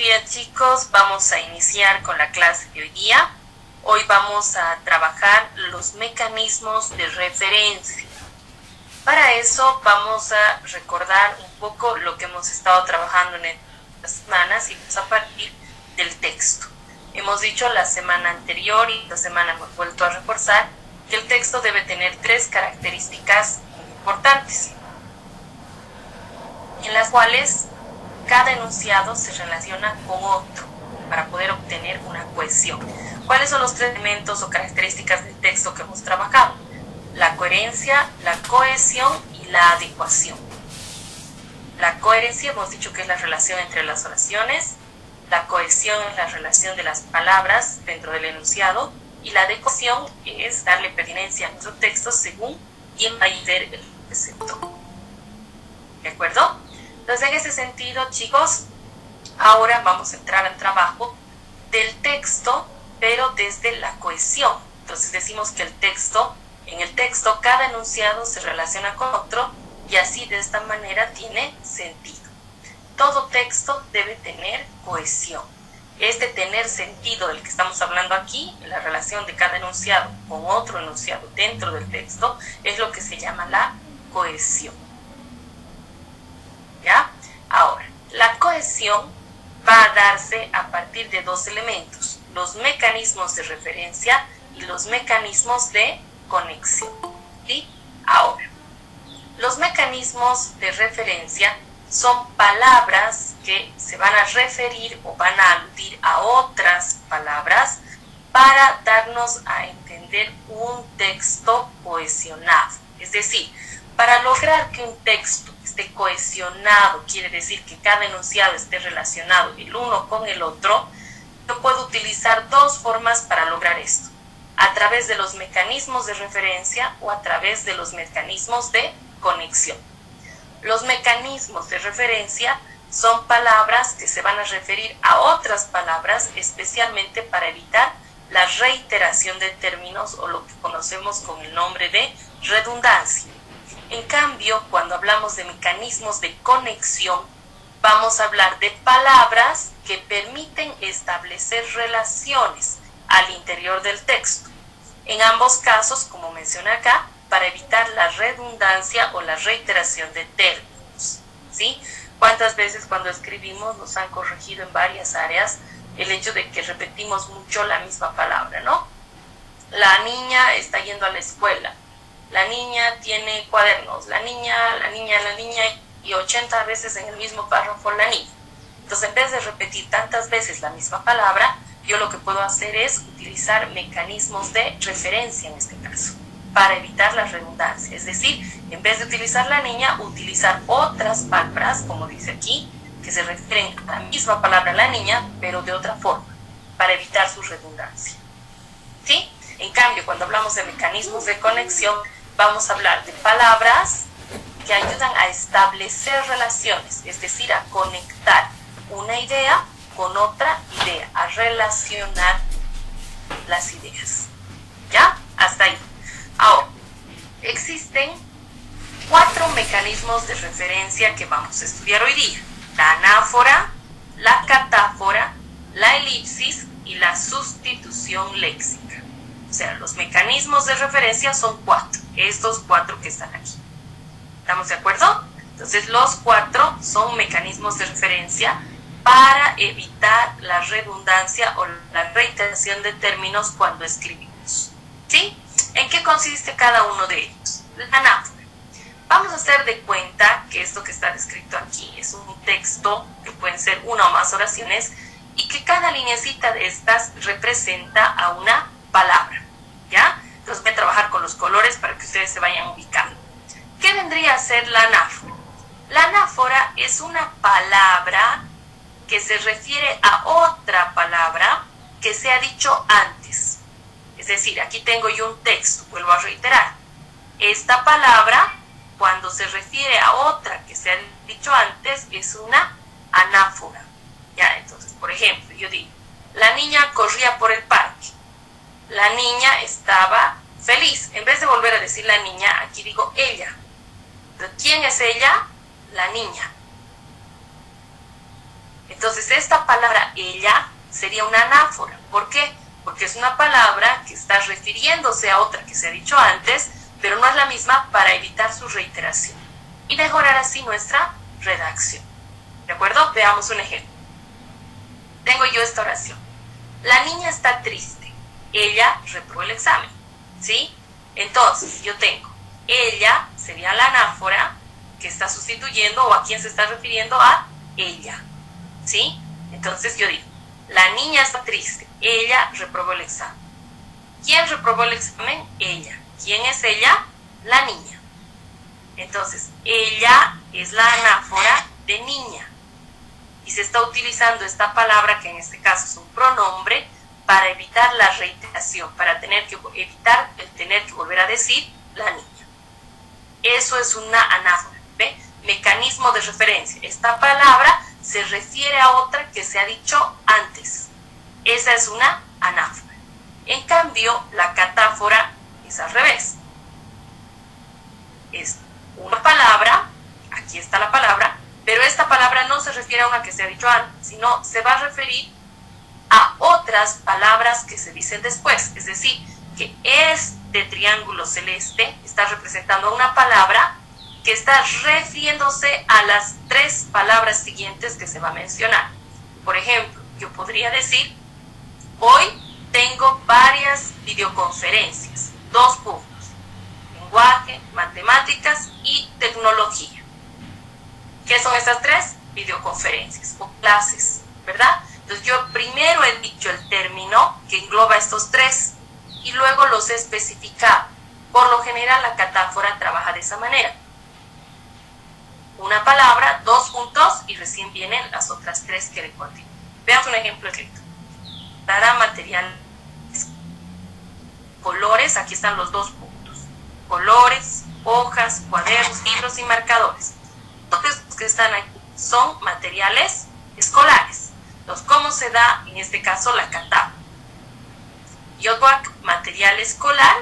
días, chicos. Vamos a iniciar con la clase de hoy día. Hoy vamos a trabajar los mecanismos de referencia. Para eso vamos a recordar un poco lo que hemos estado trabajando en estas semanas y vamos a partir del texto. Hemos dicho la semana anterior y esta semana hemos vuelto a reforzar que el texto debe tener 3 características importantes, en las cuales cada enunciado se relaciona con otro para poder obtener una cohesión. ¿Cuáles son los 3 elementos o características del texto que hemos trabajado? La coherencia, la cohesión y la adecuación. La coherencia hemos dicho que es la relación entre las oraciones, la cohesión es la relación de las palabras dentro del enunciado y la adecuación es darle pertinencia a nuestro texto según quién va a ser el receptor. ¿De acuerdo? Entonces, en ese sentido, chicos, ahora vamos a entrar al trabajo del texto, pero desde la cohesión. Entonces decimos que en el texto cada enunciado se relaciona con otro y así de esta manera tiene sentido. Todo texto debe tener cohesión. Este tener sentido del que estamos hablando aquí, la relación de cada enunciado con otro enunciado dentro del texto, es lo que se llama la cohesión. ¿Ya? Ahora, la cohesión va a darse a partir de 2 elementos, los mecanismos de referencia y los mecanismos de conexión. ¿Sí? Ahora, los mecanismos de referencia son palabras que se van a referir o van a aludir a otras palabras para darnos a entender un texto cohesionado. Es decir, para lograr que un texto esté cohesionado, quiere decir que cada enunciado esté relacionado el uno con el otro, yo puedo utilizar 2 formas para lograr esto: a través de los mecanismos de referencia o a través de los mecanismos de conexión. Los mecanismos de referencia son palabras que se van a referir a otras palabras, especialmente para evitar la reiteración de términos o lo que conocemos con el nombre de redundancia. En cambio, cuando hablamos de mecanismos de conexión, vamos a hablar de palabras que permiten establecer relaciones al interior del texto. En ambos casos, como mencioné acá, para evitar la redundancia o la reiteración de términos. ¿Sí? ¿Cuántas veces cuando escribimos nos han corregido en varias áreas el hecho de que repetimos mucho la misma palabra, ¿no? La niña está yendo a la escuela. La niña tiene cuadernos, la niña, y 80 veces en el mismo párrafo la niña. Entonces, en vez de repetir tantas veces la misma palabra, yo lo que puedo hacer es utilizar mecanismos de referencia en este caso, para evitar la redundancia. Es decir, en vez de utilizar la niña, utilizar otras palabras, como dice aquí, que se refieren a la misma palabra la niña, pero de otra forma, para evitar su redundancia. ¿Sí? En cambio, cuando hablamos de mecanismos de conexión, vamos a hablar de palabras que ayudan a establecer relaciones, es decir, a conectar una idea con otra idea, a relacionar las ideas. ¿Ya? Hasta ahí. Ahora, existen 4 mecanismos de referencia que vamos a estudiar hoy día: la anáfora, la catáfora, la elipsis y la sustitución léxica. O sea, los mecanismos de referencia son 4, estos 4 que están aquí. ¿Estamos de acuerdo? Entonces, los 4 son mecanismos de referencia para evitar la redundancia o la reiteración de términos cuando escribimos. ¿Sí? ¿En qué consiste cada uno de ellos? La anáfora. Vamos a hacer de cuenta que esto que está descrito aquí es un texto que pueden ser 1 o más oraciones y que cada lineecita de estas representa a una palabra. ¿Ya? Entonces voy a trabajar con los colores para que ustedes se vayan ubicando. ¿Qué vendría a ser la anáfora? La anáfora es una palabra que se refiere a otra palabra que se ha dicho antes. Es decir, aquí tengo yo un texto, vuelvo a reiterar. Esta palabra, cuando se refiere a otra que se ha dicho antes, es una anáfora. ¿Ya? Entonces, por ejemplo, yo digo, la niña corría por el parque. La niña estaba feliz. En vez de volver a decir la niña, aquí digo ella. ¿Pero quién es ella? La niña. Entonces esta palabra ella sería una anáfora. ¿Por qué? Porque es una palabra que está refiriéndose a otra que se ha dicho antes, pero no es la misma, para evitar su reiteración y mejorar así nuestra redacción. ¿De acuerdo? Veamos un ejemplo. Tengo yo esta oración. La niña está triste. Ella reprobó el examen. ¿Sí? Entonces, yo tengo ella, sería la anáfora que está sustituyendo, o a quién se está refiriendo, a ella. ¿Sí? Entonces yo digo, la niña está triste. Ella reprobó el examen. ¿Quién reprobó el examen? Ella. ¿Quién es ella? La niña. Entonces, ella es la anáfora de niña. Y se está utilizando esta palabra, que en este caso es un pronombre, para evitar la reiteración, para evitar el tener que volver a decir la niña. Eso es una anáfora. ¿Ve? Mecanismo de referencia. Esta palabra se refiere a otra que se ha dicho antes. Esa es una anáfora. En cambio, la catáfora es al revés. Es una palabra, aquí está la palabra, pero esta palabra no se refiere a una que se ha dicho antes, sino se va a referir a otras palabras que se dicen después. Es decir, que este triángulo celeste está representando una palabra que está refiriéndose a las tres palabras siguientes que se va a mencionar. Por ejemplo, yo podría decir, hoy tengo varias videoconferencias. 2 puntos. Lenguaje, matemáticas y tecnología. ¿Qué son estas 3? Videoconferencias o clases, ¿verdad? Entonces yo primero he dicho el término que engloba estos 3 y luego los he especificado. Por lo general la catáfora trabaja de esa manera. Una palabra, 2 puntos y recién vienen las otras 3 que le continúan. Veamos un ejemplo escrito. Dará material, colores, aquí están los 2 puntos. Colores, hojas, cuadernos, libros y marcadores. Entonces, los que están aquí son materiales escolares. Entonces, ¿cómo se da en este caso la catáfora? Yo tengo material escolar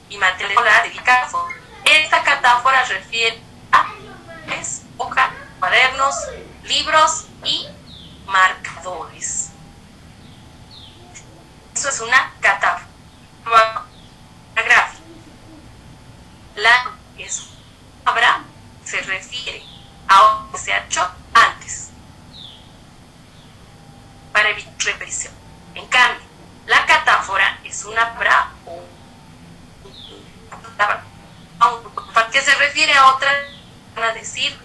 y material escolar de catáfora. Esta catáfora refiere a hoja, cuadernos, libros y marcadores. Eso es una catáfora. Una gráfica. La es palabra se refiere a lo que se ha hecho antes para evitar repetición. En cambio, la catáfora es una palabra que se refiere a otra, van a decir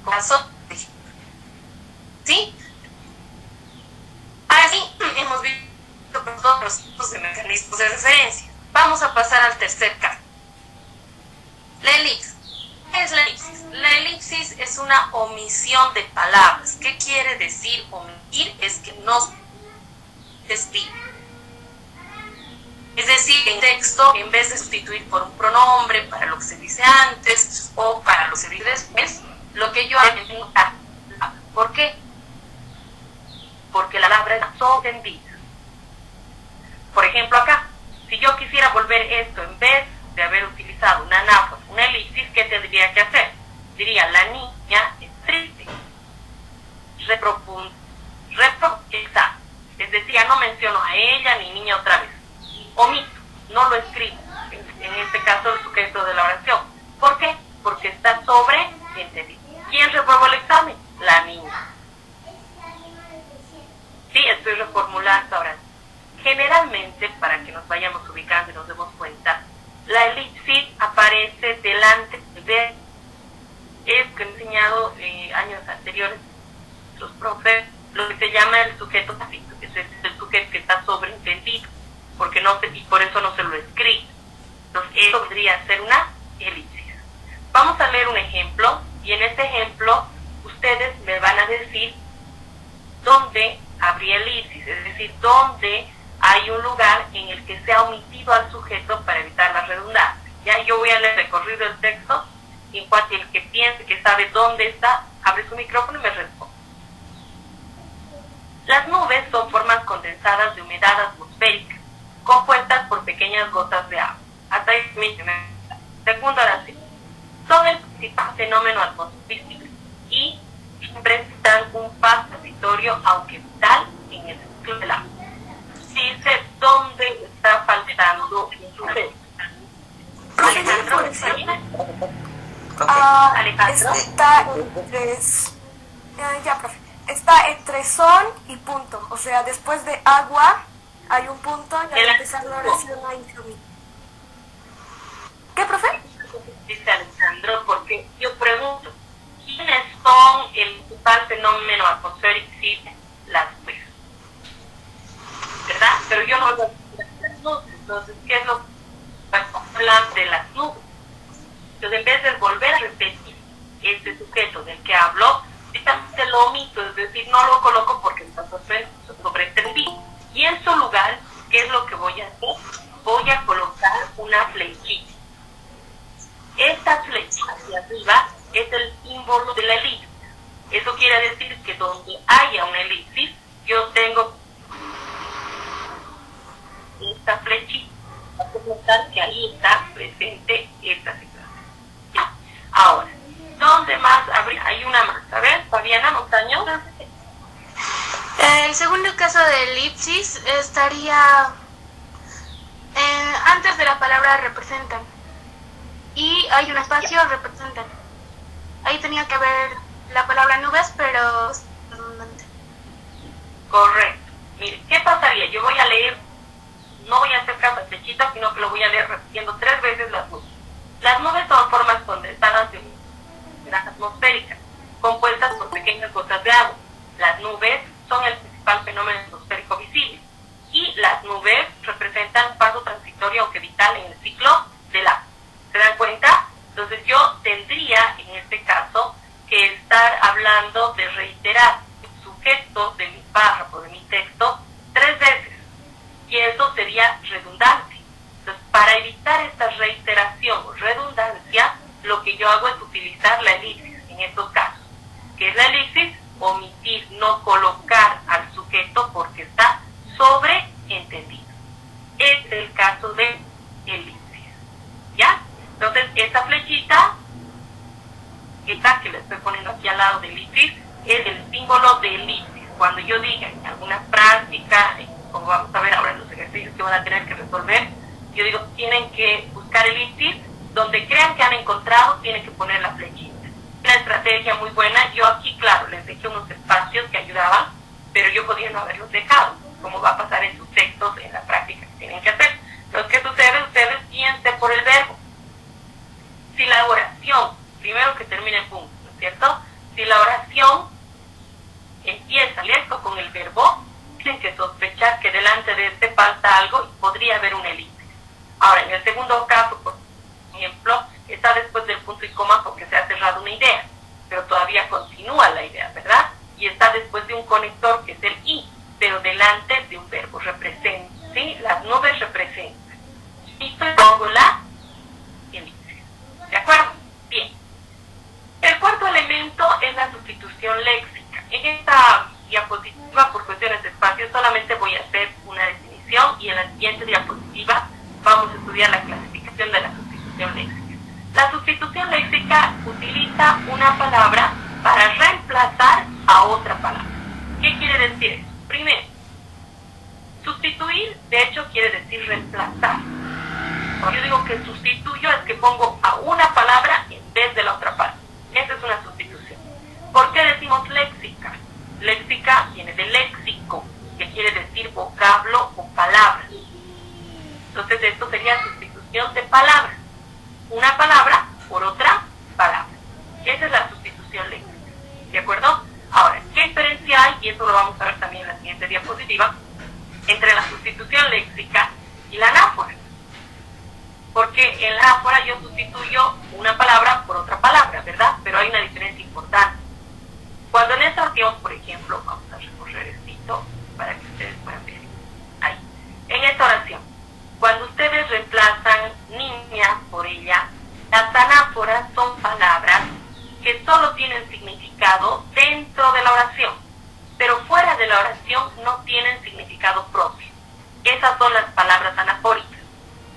caso, ¿sí? Así hemos visto todos los tipos de mecanismos de referencia. Vamos a pasar al tercer caso. La elipsis. ¿Qué es la elipsis? La elipsis es una omisión de palabras. ¿Qué quiere decir omitir? Es que no se escribe. Es decir, en texto, en vez de sustituir por un pronombre para lo que se dice antes o para lo que se dice después, lo que yo hago es mutar. ¿Por qué? Porque la palabra es sobreentendida. Por ejemplo, acá, si yo quisiera volver esto, en vez de haber utilizado una anáfora, una elipsis, ¿qué tendría que hacer? Diría, la niña es triste. Examen. Es decir, ya no menciono a ella ni niña otra vez. Omito, no lo escribo. En este caso, el sujeto de la oración. ¿Por qué? Porque está sobreentendido. ¿Quién reprobó el examen? La niña. Sí, estoy reformulando ahora. Generalmente, para que nos vayamos ubicando y nos demos cuenta, la elipsis aparece delante de, es que he enseñado años anteriores los profes, lo que se llama el sujeto tácito, que es el sujeto que está sobreentendido, porque no se, y por eso no se lo escribe. Entonces, eso podría ser una elipsis. Vamos a leer un ejemplo, y en este ejemplo, ustedes me van a decir dónde habría elipsis, es decir, dónde hay un lugar en el que se ha omitido al sujeto para evitar la redundancia. Ya yo voy a leer recorrido el texto, y en cuanto el que piense que sabe dónde está, abre su micrófono y me responde. Las nubes son formas condensadas de humedad atmosférica, compuestas por pequeñas gotas de agua. Hasta ahí mi segunda oración. Son el principal fenómeno atmosférico y siempre dan un paso transitorio, aunque vital, en el ciclo del agua. Dice dónde está faltando un sujeto. Alejandro, ¿está bien? Alejandro. Está entre, profe. Está entre son y punto. O sea, después de agua hay un punto y al empezar la oración hay un. ¿Qué, profe? Dice Alejandro, porque yo pregunto, ¿quiénes son el principal fenómeno atmosférico? Sí, las nubes, ¿verdad? Pero yo no lo las nubes. Entonces, ¿qué es lo que hablan de las nubes? Entonces, en vez de volver a repetir este sujeto del que hablo, directamente lo omito, es decir, no lo coloco porque está sobreentendido. Y en su lugar, ¿qué es lo que voy a hacer? Voy a colocar una flechita. Esta flecha hacia arriba es el símbolo de la elipsis. Eso quiere decir que donde haya una elipsis, yo tengo esta flechita. Para notar que ahí está presente esta situación. Ahora, ¿dónde más habría? Hay una más. A ver, Fabiana Montaño. El segundo caso de elipsis estaría antes de la palabra representan. Y hay un espacio representan. Ahí tenía que haber la palabra nubes, pero es redundante. Correcto. Mire, ¿qué pasaría? Yo voy a leer, no voy a hacer caso a flechita, sino que lo voy a leer repitiendo 3 veces las nubes. Las nubes son formas condensadas de humedad atmosférica, compuestas por pequeñas gotas de agua. Las nubes son el principal fenómeno atmosférico visible. Y las nubes representan paso transitorio, aunque vital, en el ciclo del agua. ¿Se dan cuenta? Entonces yo tendría, en este caso, que estar hablando de reiterar el sujeto de mi párrafo, de mi texto, 3 veces. Y eso sería redundante. Entonces, para evitar esta reiteración o redundancia, lo que yo hago es utilizar la elipsis en estos casos. ¿Qué es la elipsis? Omitir, no colocar al sujeto porque está sobreentendido. Es el caso de elipsis. ¿Ya? Entonces, esta flechita, esta que le estoy poniendo aquí al lado de elipsis, es el símbolo de elipsis. Cuando yo diga en alguna práctica, como vamos a ver ahora en los ejercicios que van a tener que resolver, yo digo, tienen que buscar elipsis, donde crean que han encontrado, tienen que poner la flechita. Una estrategia muy buena. Yo aquí, claro, les dejé unos espacios que ayudaban, pero yo podía no haberlos dejado, como va a pasar en sus textos, en la práctica que tienen que hacer. Entonces, ¿qué sucede? Ustedes piensen por el verbo. Si la oración, primero que termine en punto, ¿no es cierto? Si la oración empieza lento con el verbo, tienen que sospechar que delante de este falta algo y podría haber una elipsis. Ahora, en el segundo caso, por ejemplo, está después del punto y coma porque se ha cerrado una idea, pero todavía continúa la idea, ¿verdad? Y está después de un conector que es el i, pero delante de un verbo, representa, ¿sí? Las nubes representan. Y pongo la elipsis. ¿De acuerdo? Bien. El cuarto elemento es la sustitución léxica. En esta diapositiva, por cuestiones de espacio, solamente voy a hacer una definición y en la siguiente diapositiva vamos a estudiar la clasificación de la sustitución léxica. La sustitución léxica utiliza una palabra para reemplazar a otra palabra. ¿Qué quiere decir eso? Primero, sustituir, de hecho, quiere decir reemplazar. Cuando yo digo que sustituyo, es que pongo a una palabra en vez de la otra palabra. Esa es una sustitución. ¿Por qué decimos léxica? Léxica viene de léxico, que quiere decir vocablo o palabra. Entonces, esto sería sustitución de palabras. Una palabra por otra palabra. Esa es la sustitución léxica. ¿De acuerdo? Ahora, ¿qué diferencia hay? Y eso lo vamos a ver también en la siguiente diapositiva, entre la sustitución léxica y la anáfora. Porque en la anáfora yo sustituyo una palabra por otra palabra, ¿verdad? Pero hay una diferencia importante. Cuando en esta oración, por ejemplo, vamos a recorrer esto para que ustedes puedan ver. Ahí. En esta oración, cuando ustedes reemplazan niña por ella, las anáforas son palabras que solo tienen significado dentro de la oración, pero fuera de la oración no tienen significado propio. Esas son las palabras anafóricas.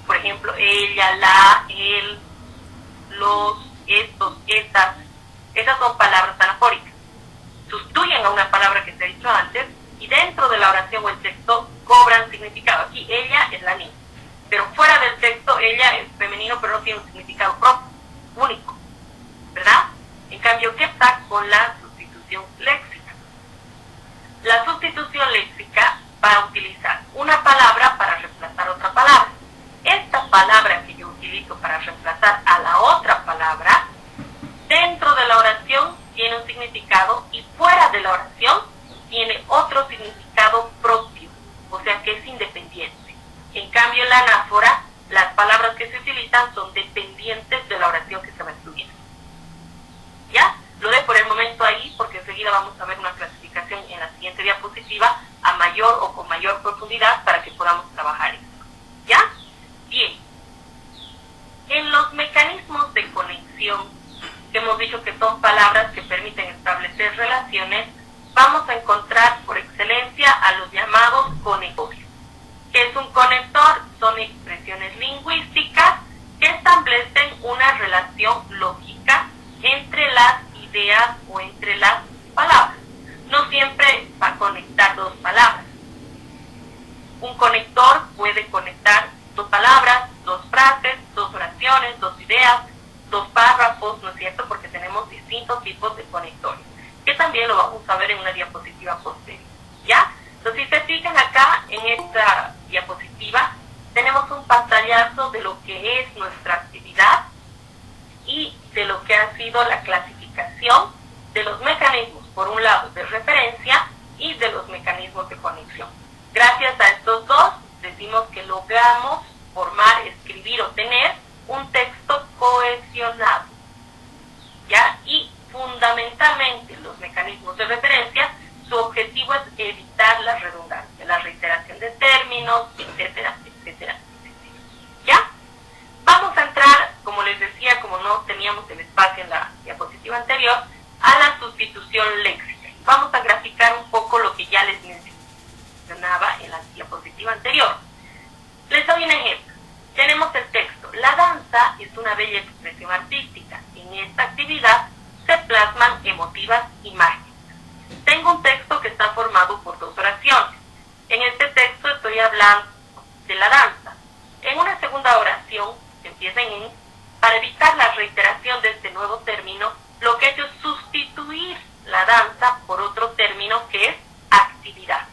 Por ejemplo, ella, la, él, los, estos, estas. Esas son palabras anafóricas. se ha dicho antes, y dentro de la oración o el texto cobran significado. Aquí ella es la niña, pero fuera del texto ella es femenino, pero no tiene un significado propio, único, ¿verdad? En cambio, ¿qué pasa con la sustitución léxica? La sustitución léxica va a utilizar una palabra para reemplazar otra palabra. Esta palabra que yo utilizo para reemplazar a la otra palabra, dentro de la oración tiene un significado y fuera de la oración tiene otro significado propio, o sea que es independiente. En cambio, en la anáfora, las palabras que se utilizan son dependientes de la oración que se va a estudiar. ¿Ya? Lo dejo por el momento ahí porque enseguida vamos a ver una clasificación en la siguiente diapositiva a mayor o con mayor profundidad para que podamos trabajar esto. ¿Ya? Bien. En los mecanismos de conexión, que hemos dicho que son palabras que permiten establecer relaciones, vamos a encontrar por excelencia a los llamados conectores. ¿Qué es un conector? Son expresiones lingüísticas que establecen una relación lógica entre las ideas o entre las palabras. No siempre va a conectar dos palabras. Un conector puede conectar dos palabras, dos frases, dos oraciones, dos ideas, dos párrafos, ¿no es cierto? Porque tenemos distintos tipos de conectores, que también lo vamos a ver en una diapositiva posterior, ¿ya? Entonces, si se fijan acá en esta diapositiva, tenemos un pantallazo de lo que es nuestra actividad y de lo que ha sido la clasificación de los mecanismos, por un lado, de referencia y de los mecanismos de conexión. Gracias a estos dos, decimos que logramos formar, escribir o tener un texto cohesionado, ¿ya? Y fundamentalmente los mecanismos de referencia, su objetivo es evitar la redundancia, la reiteración de términos, etcétera, etcétera, etcétera. ¿Ya? Vamos a entrar, como les decía, como no teníamos el espacio en la diapositiva anterior, a la sustitución léxica. Vamos a graficar un poco lo que ya les mencionaba en la diapositiva anterior. Les doy un ejemplo. Tenemos el texto. La danza es una bella expresión artística. En esta actividad se plasman emotivas imágenes. Tengo un texto que está formado por dos oraciones. En este texto estoy hablando de la danza. En una segunda oración, que empieza en para evitar la reiteración de este nuevo término, lo que he hecho es sustituir la danza por otro término que es actividad.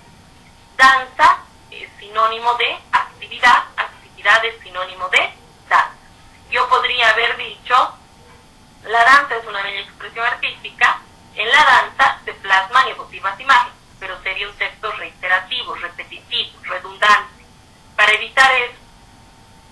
Danza es sinónimo de actividad, actividad es sinónimo de danza. Yo podría haber dicho, la danza es una bella expresión artística, en la danza se plasman emotivas imágenes, pero sería un texto reiterativo, repetitivo, redundante. Para evitar eso,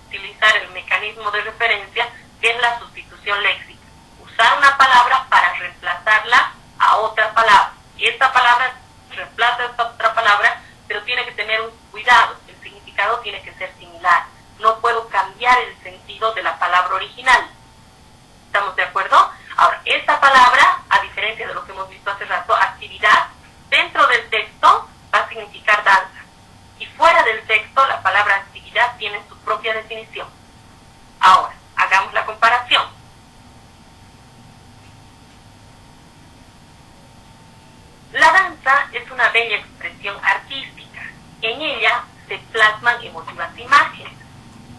utilizar el mecanismo de referencia, que es la sustitución léxica. Usar una palabra para reemplazarla a otra palabra. Y esta palabra reemplaza a esta otra palabra, pero tiene que tener un cuidado. El significado tiene que ser similar. No puedo cambiar el sentido de la palabra original. ¿Estamos de acuerdo? Ahora, esta palabra, a diferencia de lo que hemos visto hace rato, actividad, dentro del texto va a significar danza. Y fuera del texto, la palabra actividad tiene su propia definición. Ahora, hagamos la comparación. La danza es una bella expresión artística. En ella se plasman emotivas imágenes.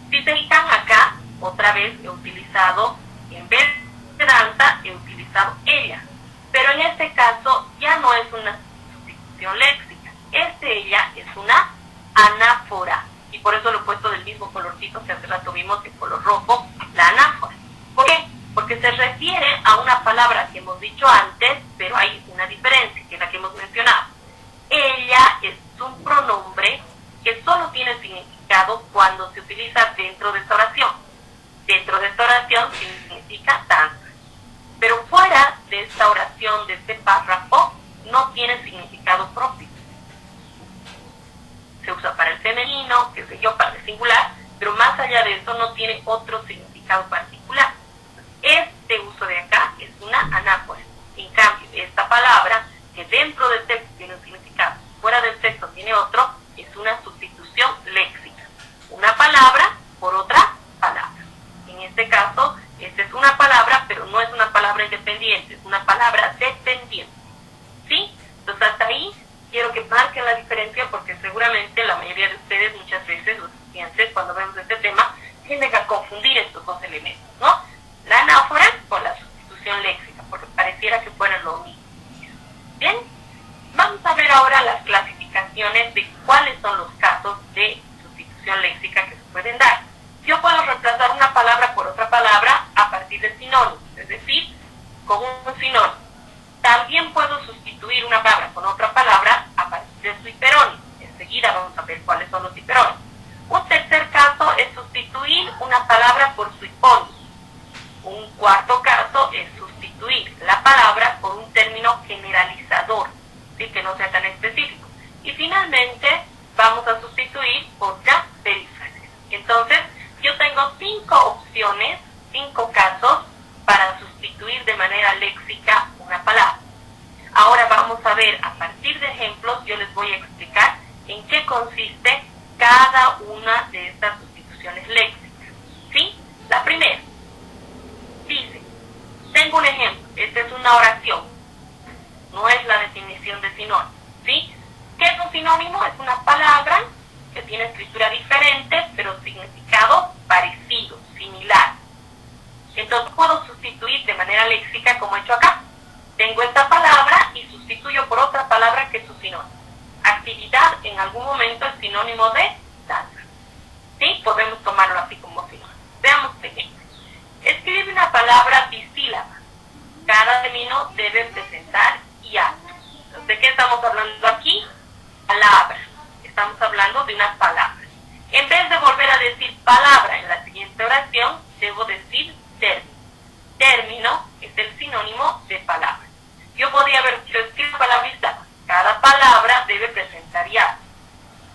Si se fijan acá, otra vez he utilizado, en vez de danza, he utilizado ella. Pero en este caso ya no es una sustitución léxica. Ella es una anáfora. Y por eso lo he puesto del mismo colorcito que hace rato vimos, de color rojo, la anáfora. ¿Por qué? Porque se refiere a una palabra que hemos dicho antes, pero hay una diferencia, que es la que hemos mencionado. Ella es un pronombre que solo tiene significado cuando se utiliza dentro de esta oración. Dentro de esta oración significa danza. Pero fuera de esta oración, de este párrafo, no tiene significado propio. Se usa para el femenino, qué sé yo, para el singular, pero más allá de eso no tiene otro significado particular. Este uso de acá es una anáfora. En cambio, esta palabra, que dentro del texto tiene un significado, fuera del texto tiene otro, es una sustitución léxica. Una palabra por otra palabra. En este caso, esta es una palabra, pero no es una palabra independiente, es una palabra dependiente. ¿Sí? Entonces hasta ahí que marquen la diferencia porque seguramente la mayoría de ustedes, muchas veces, los estudiantes, cuando vemos este tema, tienden a confundir estos dos elementos, ¿no? La anáfora con la sustitución léxica, porque pareciera que fueran lo mismo. Bien, vamos a ver ahora las clasificaciones de cuáles son los casos de sustitución léxica que se pueden dar. Yo puedo reemplazar una palabra por otra palabra a partir de sinónimos, es decir, con un sinónimo. También puedo sustituir una palabra con otra palabra a partir de su hiperónimo. Enseguida vamos a ver cuáles son los hiperónimos. Un tercer caso es sustituir una palabra por su hipónimo. Un cuarto caso es sustituir la palabra por un término generalizador, ¿sí? Que no sea tan específico. Y finalmente vamos a sustituir por ya perífrasis. Entonces, yo tengo 5 opciones, 5 casos para sustituir de manera léxica una palabra. Ahora vamos a ver, a partir de ejemplos, yo les voy a explicar en qué consiste cada una de estas sustituciones léxicas. ¿Sí? La primera dice, tengo un ejemplo, esta es una oración, no es la definición de sinónimo. ¿Sí? ¿Qué es un sinónimo? Es una palabra que tiene escritura diferente, pero significado parecido, similar. Entonces puedo sustituir de manera léxica como he hecho acá. Tengo esta palabra y sustituyo por otra palabra que es su sinónimo. Actividad en algún momento es sinónimo de danza. ¿Sí? Podemos tomarlo así como sinónimo. Veamos este ejemplo. Escribe una palabra bisílaba. Cada término debe presentar hiato. ¿De qué estamos hablando aquí? Palabra. Estamos hablando de una palabra. En vez de volver a decir palabra en la siguiente oración, debo decir término. Término es el sinónimo de palabra. Yo podría haber escrito palabra bisílaba. Cada palabra debe presentar hiato.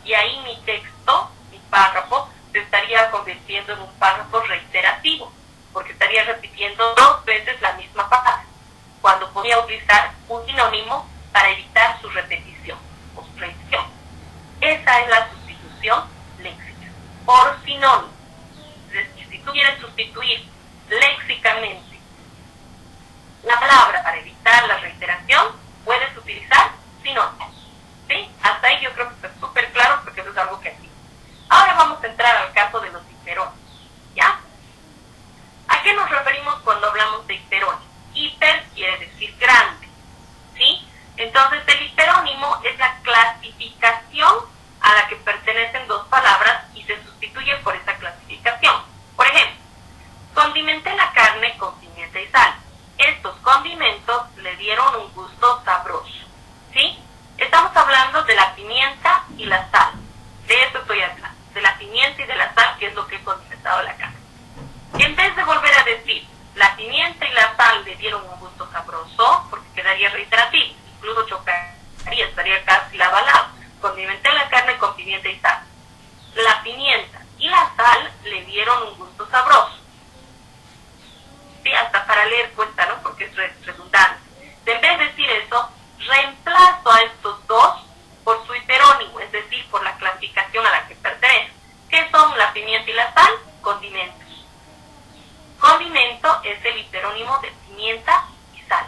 Y ahí mi texto, mi párrafo, se estaría convirtiendo en un párrafo reiterativo, porque estaría repitiendo 2 veces la misma palabra, cuando podría utilizar un sinónimo para evitar su repetición o su repetición. Esa es la sustitución léxica, por sinónimo. Es decir, si tú quieres sustituir léxicamente la palabra para evitar la reiteración, puedes utilizar sinónimos. ¿Sí? Hasta ahí yo creo que está súper claro porque eso es algo que así. Ahora vamos a entrar al caso de los hiperónimos. ¿Ya? ¿A qué nos referimos cuando hablamos de hiperónimo? Hiper quiere decir grande. ¿Sí? Entonces el hiperónimo es la clasificación a la que pertenecen 2 palabras y se sustituye por esa clasificación. Por ejemplo, condimenté la carne con pimienta y sal. Estos condimentos le dieron un gusto sabroso. ¿Sí? Estamos hablando de la pimienta y la sal. De eso estoy hablando. De la pimienta y de la sal, que es lo que he condimentado la carne. En vez de volver a decir, la pimienta y la sal le dieron un gusto sabroso, porque quedaría reiterativo, incluso chocaría, estaría casi lado a lado. Condimenté la carne con pimienta y sal. La pimienta y la sal le dieron un gusto sabroso. Sí, hasta para leer cuesta, ¿no? Porque es redundante. En vez de decir eso, reemplazo a estos 2 por su hiperónimo, es decir, por la clasificación a la que pertenece. ¿Qué son la pimienta y la sal? Condimentos. Condimento es el hiperónimo de pimienta y sal.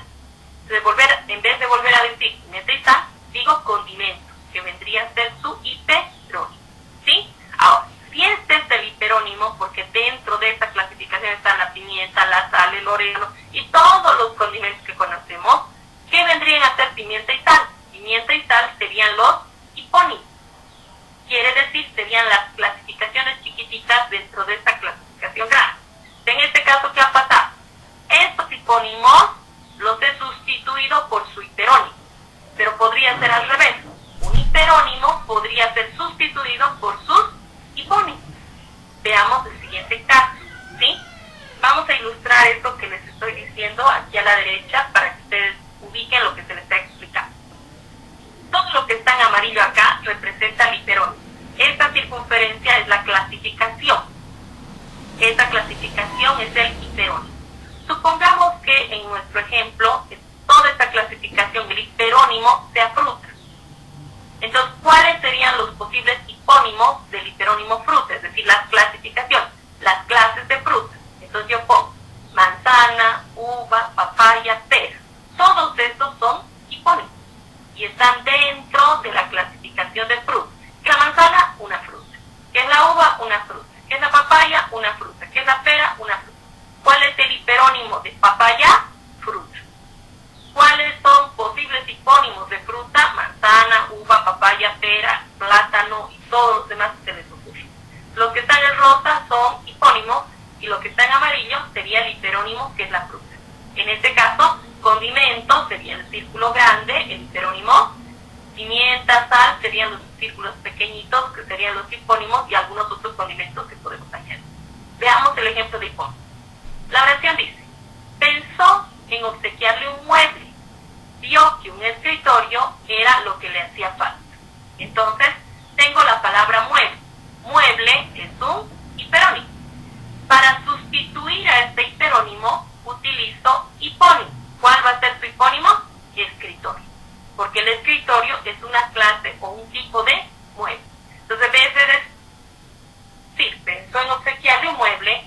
En vez de volver a decir pimienta y sal, digo condimentos, que vendría a ser su hiperónimo. ¿Sí? Ahora, si este es el hiperónimo, porque dentro de esta clasificación están la pimienta, la sal, el orégano y todos los condimentos que conocemos, ¿qué vendrían a ser pimienta y sal? Pimienta y sal serían los hipónimos. Quiere decir, serían las clasificaciones chiquititas dentro de esta clasificación grande. En este caso, ¿qué ha pasado? Estos hipónimos los he sustituido por su hiperónimo, pero podría ser al revés. Un hiperónimo podría ser sustituido por sus hipónimos. Veamos el siguiente caso, ¿sí? Vamos a ilustrar esto que les estoy diciendo aquí a la derecha para que ustedes ubiquen lo que se les está explicando. Todo lo que está en amarillo acá representa el hiperónimo. Esta circunferencia es la clasificación. Esta clasificación es el hiperónimo. Supongamos que en nuestro ejemplo, toda esta clasificación, el hiperónimo, sea fruta. Entonces, ¿cuáles serían los posibles hipónimos del hiperónimo fruta? Es decir, las clasificaciones, las clases de fruta. Entonces yo pongo manzana, uva, papaya, pera. Todos estos son hipónimos y están dentro de la en amarillo sería el hiperónimo, que es la fruta. En este caso, condimento sería el círculo grande, el hiperónimo. Pimienta, sal serían los círculos pequeñitos, que serían los hipónimos, y algunos otros condimentos que podemos añadir. Veamos el ejemplo de hipónimo. La oración dice: pensó en obsequiarle un mueble, vio que un escritorio era lo que le hacía falta. Entonces, tengo la palabra mueble. Mueble es un hiperónimo. Para sustituir a este hiperónimo, utilizo hipónimo. ¿Cuál va a ser su hipónimo? Escritorio. Porque el escritorio es una clase o un tipo de mueble. Entonces, en vez de decir, pensó en obsequiarle un mueble,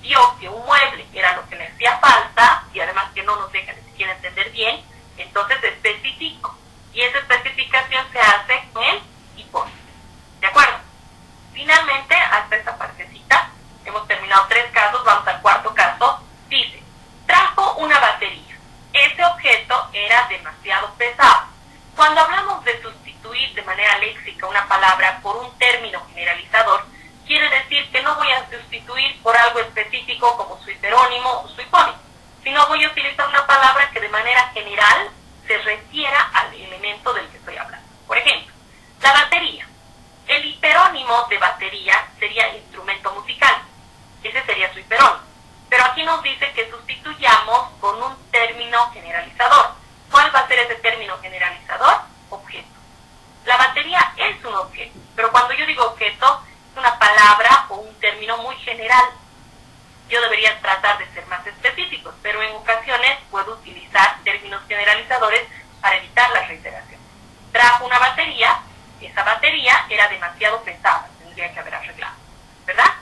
vio que un mueble era lo que le hacía falta, y además que no nos deja ni siquiera entender bien, entonces especifico. Y esa especificación se hace con el hipónimo. ¿De acuerdo? Finalmente, hasta esta partecita, hemos terminado 3 casos, vamos al 4º caso. Dice: trajo una batería. Ese objeto era demasiado pesado. Cuando hablamos de sustituir de manera léxica una palabra por un término generalizador, quiere decir que no voy a sustituir por algo específico como su hiperónimo o su hipónimo, sino voy a utilizar una palabra que de manera general se refiera al elemento del que estoy hablando. Por ejemplo, la batería. El hiperónimo de batería sería instrumento musical. Ese sería su hiperónimo. Pero aquí nos dice que sustituyamos con un término generalizador. ¿Cuál va a ser ese término generalizador? Objeto. La batería es un objeto, pero cuando yo digo objeto, es una palabra o un término muy general. Yo debería tratar de ser más específicos, pero en ocasiones puedo utilizar términos generalizadores para evitar la reiteración. Trajo una batería, esa batería era demasiado pesada, tendría que haber arreglado, ¿verdad?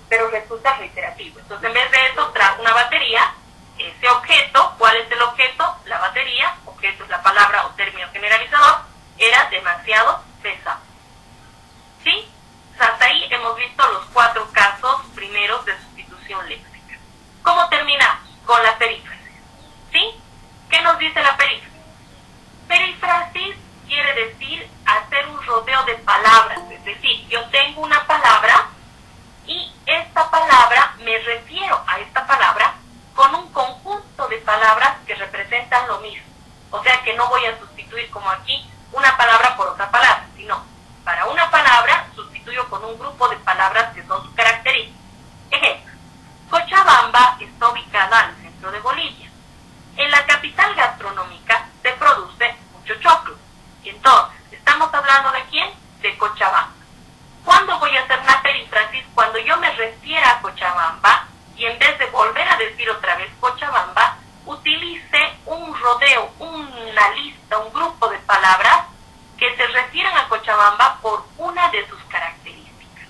Pero resulta reiterativo. Entonces, en vez de eso, trajo una batería, ese objeto, ¿cuál es el objeto? La batería, objeto es la palabra o término generalizador, era demasiado pesado. ¿Sí? Hasta ahí hemos visto los 4 casos primeros de sustitución léxica. ¿Cómo terminamos? Con la perífrasis. ¿Sí? ¿Qué nos dice la perífrasis? Perífrasis quiere decir hacer un rodeo de palabras, es decir, yo tengo una palabra y esta palabra, me refiero a esta palabra con un conjunto de palabras que representan lo mismo. O sea que no voy a sustituir como aquí una palabra por otra palabra, sino para una palabra sustituyo con un grupo de palabras que son sus características. Ejemplo: Cochabamba está ubicada al centro de Bolivia. En la capital gastronómica se produce mucho choclo. Entonces, ¿estamos hablando de quién? De Cochabamba. ¿Cuándo voy a hacer una perífrasis? Cuando yo me refiera a Cochabamba y en vez de volver a decir otra vez Cochabamba, utilice un rodeo, una lista, un grupo de palabras que se refieran a Cochabamba por una de sus características.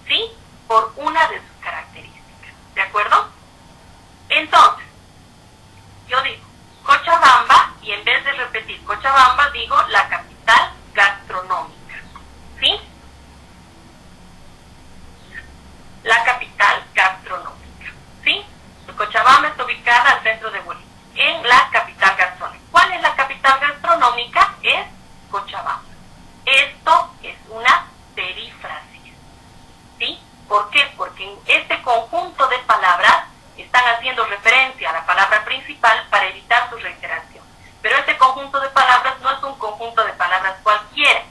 ¿Sí? Por una de sus características. ¿De acuerdo? Entonces, yo digo Cochabamba y en vez de repetir Cochabamba, digo la capital gastronómica. ¿Sí? La capital gastronómica. ¿Sí? Cochabamba está ubicada al centro de Bolivia, en la capital gastronómica. ¿Cuál es la capital gastronómica? Es Cochabamba. Esto es una perífrasis. ¿Sí? ¿Por qué? Porque en este conjunto de palabras están haciendo referencia a la palabra principal para evitar su reiteración. Pero este conjunto de palabras no es un conjunto de palabras cualquiera.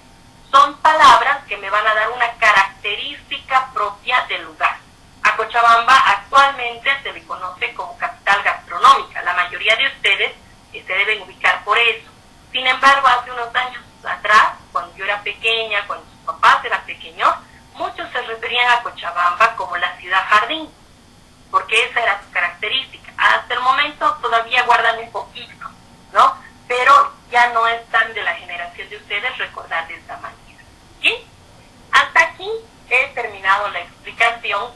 Son palabras que me van a dar una característica propia del lugar. A Cochabamba actualmente se le conoce como capital gastronómica. La mayoría de ustedes se deben ubicar por eso. Sin embargo, hace unos años atrás, cuando yo era pequeña, cuando sus papás eran pequeños, muchos se referían a Cochabamba como la ciudad jardín, porque esa era su característica. Hasta el momento todavía guardan un poquito, ¿no? Pero ya no es tan de la generación de ustedes recordar de esta manera. ¿Sí? Hasta aquí he terminado la explicación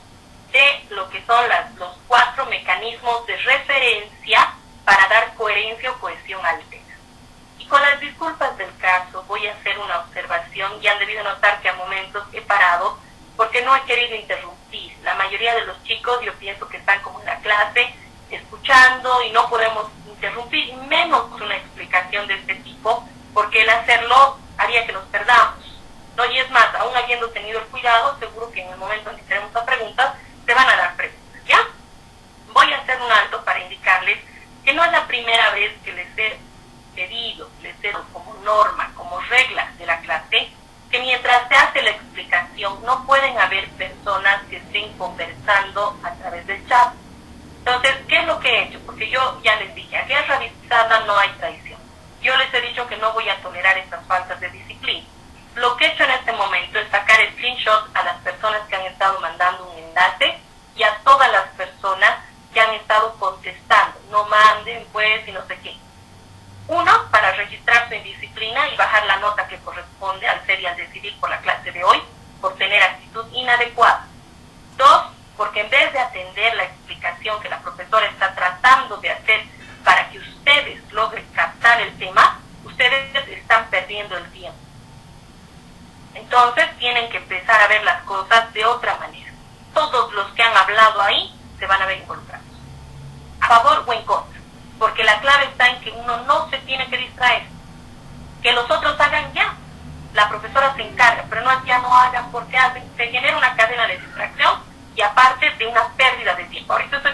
de lo que son los 4 mecanismos de referencia para dar coherencia o cohesión al tema. Y con las disculpas del caso, voy a hacer una observación y han debido notar que a momentos he parado porque no he querido interrumpir. La mayoría de los chicos, yo pienso que están como en la clase, escuchando y no podemos interrumpir, menos una explicación de este tipo, porque el hacerlo haría que nos perdamos, ¿no? Y es más, aún habiendo tenido el cuidado, seguro que en el momento en que tenemos a preguntas, te van a dar preguntas, ¿ya? Voy a hacer un alto para indicarles que no es la primera vez que les he pedido, les he dado como norma, como regla de la clase, que mientras se hace la explicación no pueden haber personas que estén conversando a través del chat. Entonces, ¿qué es lo que he hecho? Porque yo ya les dije, a guerra avisada no hay traición. Yo les he dicho que no voy a tolerar estas faltas de disciplina. Lo que he hecho en este momento es sacar screenshot a las personas que han estado mandando un enlace y a todas las personas que han estado contestando. No manden, pues, y no sé qué. Uno, para registrar su indisciplina y bajar la nota que corresponde al ser y al decidir por la clase de hoy, por tener actitud inadecuada. Dos, porque en vez de atender la explicación que la profesora está tratando de hacer para que ustedes logren captar el tema, ustedes están perdiendo el tiempo. Entonces tienen que empezar a ver las cosas de otra manera. Todos los que han hablado ahí se van a ver involucrados. A favor o en contra. Porque la clave está en que uno no se tiene que distraer. Que los otros hagan ya. La profesora se encarga, pero no ya no hagan porque se genera una cadena de distracción y aparte de una pérdida de tiempo. Ahorita estoy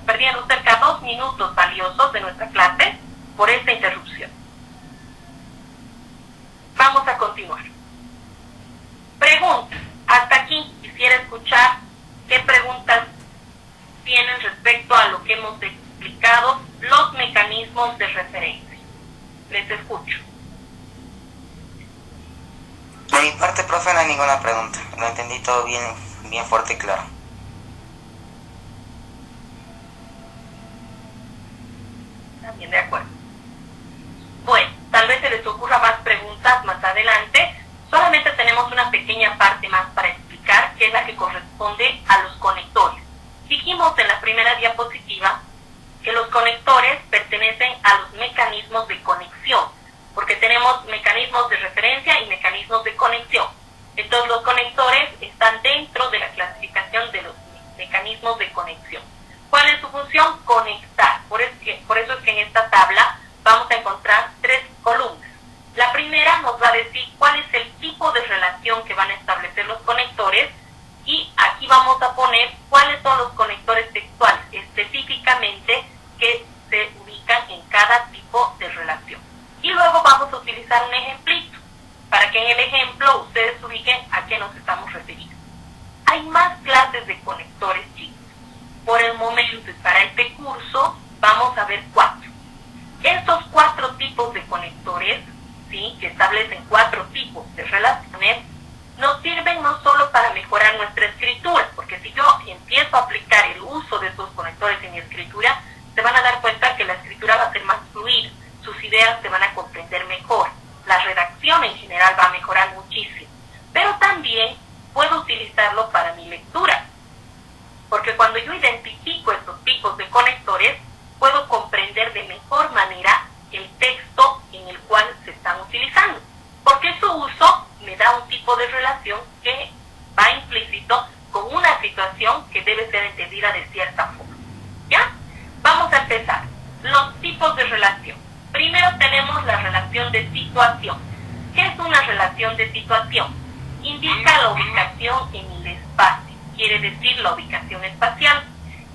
perdiendo cerca de 2 minutos valiosos de nuestra clase por esta interrupción. Vamos a continuar. Preguntas. Hasta aquí quisiera escuchar qué preguntas tienen respecto a lo que hemos explicado, los mecanismos de referencia. Les escucho. De mi parte, profe, no hay ninguna pregunta. Lo entendí todo bien fuerte y claro. También de acuerdo. Bueno, tal vez se les ocurra más preguntas más adelante. Solamente tenemos una pequeña parte más para explicar, que es la que corresponde a los conectores. Dijimos en la primera diapositiva que los conectores pertenecen a los mecanismos de conexión, porque tenemos mecanismos de referencia y mecanismos de conexión. Entonces los conectores están dentro de la clasificación de los mecanismos de conexión. ¿Cuál es su función? Conectar. Por eso es que en esta tabla vamos a encontrar 3 columnas. La primera nos va a decir cuál es el tipo de relación que van a establecer los conectores y aquí vamos a poner cuáles son los conectores textuales específicamente que se ubican en cada tipo de relación. Y luego vamos a utilizar un ejemplito para que en el ejemplo ustedes ubiquen a qué nos estamos refiriendo. Hay más clases de conectores, chicos. Por el momento y para este curso vamos a ver 4. Estos 4 tipos de conectores, ¿sí?, que establecen 4 tipos de relaciones, nos sirven no solo para mejorar nuestra escritura, porque si yo empiezo a aplicar el uso de estos conectores en mi escritura, se van a dar cuenta que la escritura va a ser más fluida, sus ideas se van a comprender mejor, la redacción en general va a mejorar muchísimo, pero también puedo utilizarlo para mi lectura, porque cuando yo identifico estos tipos de conectores, puedo comprender de mejor manera el texto en el cual se están utilizando, porque su uso me da un tipo de relación que va implícito con una situación que debe ser entendida de cierta forma. ¿Ya? Vamos a empezar. Los tipos de relación. Primero tenemos la relación de situación. ¿Qué es una relación de situación? Indica la ubicación en el espacio, quiere decir la ubicación espacial.